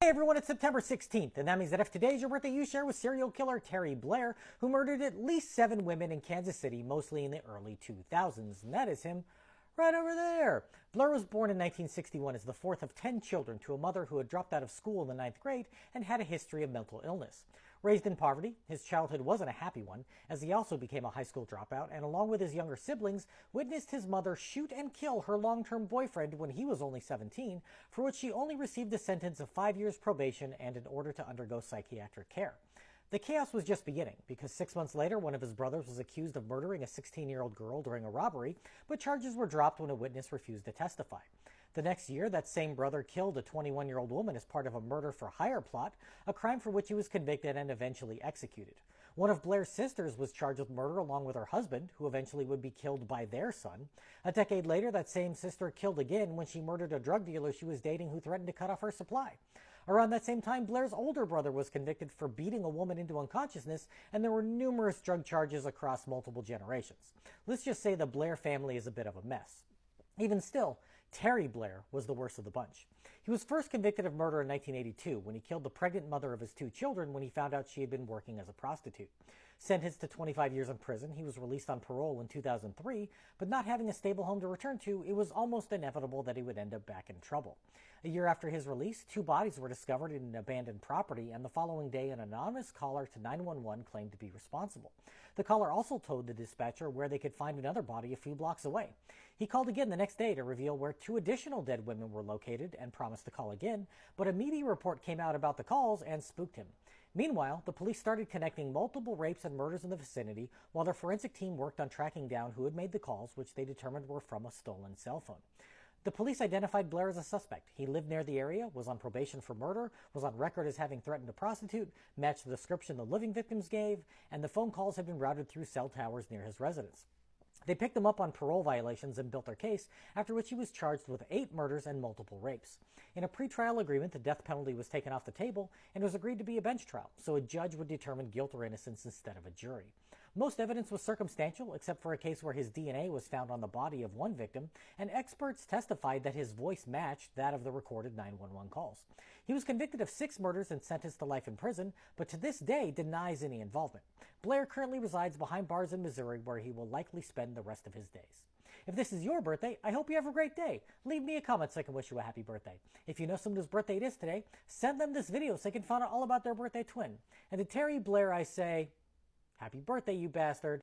Hey everyone, it's September 16th, and that means that if today's your birthday, you share with serial killer Terry Blair, who murdered at least 7 women in Kansas City, mostly in the early 2000s. And that is him right over there. Blair was born in 1961 as the fourth of 10 children to a mother who had dropped out of school in the 9th grade and had a history of mental illness. Raised in poverty, his childhood wasn't a happy one, as he also became a high school dropout and, along with his younger siblings, witnessed his mother shoot and kill her long-term boyfriend when he was only 17, for which she only received a sentence of 5 years probation and an order to undergo psychiatric care. The chaos was just beginning, because 6 months later, one of his brothers was accused of murdering a 16-year-old girl during a robbery, but charges were dropped when a witness refused to testify. The next year, that same brother killed a 21-year-old woman as part of a murder-for-hire plot, a crime for which he was convicted and eventually executed. One of Blair's sisters was charged with murder along with her husband, who eventually would be killed by their son. A decade later, that same sister killed again when she murdered a drug dealer she was dating who threatened to cut off her supply. Around that same time, Blair's older brother was convicted for beating a woman into unconsciousness, and there were numerous drug charges across multiple generations. Let's just say the Blair family is a bit of a mess. Even still, Terry Blair was the worst of the bunch. He was first convicted of murder in 1982 when he killed the pregnant mother of his 2 children when he found out she had been working as a prostitute. Sentenced to 25 years in prison, he was released on parole in 2003, but not having a stable home to return to, it was almost inevitable that he would end up back in trouble. A year after his release, 2 bodies were discovered in an abandoned property, and the following day an anonymous caller to 911 claimed to be responsible. The caller also told the dispatcher where they could find another body a few blocks away. He called again the next day to reveal where 2 additional dead women were located and promised to call again, but a media report came out about the calls and spooked him. Meanwhile, the police started connecting multiple rapes and murders in the vicinity, while their forensic team worked on tracking down who had made the calls, which they determined were from a stolen cell phone. The police identified Blair as a suspect. He lived near the area, was on probation for murder, was on record as having threatened a prostitute, matched the description the living victims gave, and the phone calls had been routed through cell towers near his residence. They picked him up on parole violations and built their case, after which he was charged with 8 murders and multiple rapes. In a pretrial agreement, the death penalty was taken off the table and was agreed to be a bench trial, so a judge would determine guilt or innocence instead of a jury. Most evidence was circumstantial, except for a case where his DNA was found on the body of one victim, and experts testified that his voice matched that of the recorded 911 calls. He was convicted of 6 murders and sentenced to life in prison, but to this day denies any involvement. Blair currently resides behind bars in Missouri, where he will likely spend the rest of his days. If this is your birthday, I hope you have a great day. Leave me a comment so I can wish you a happy birthday. If you know someone whose birthday it is today, send them this video so they can find out all about their birthday twin. And to Terry Blair, I say, happy birthday, you bastard.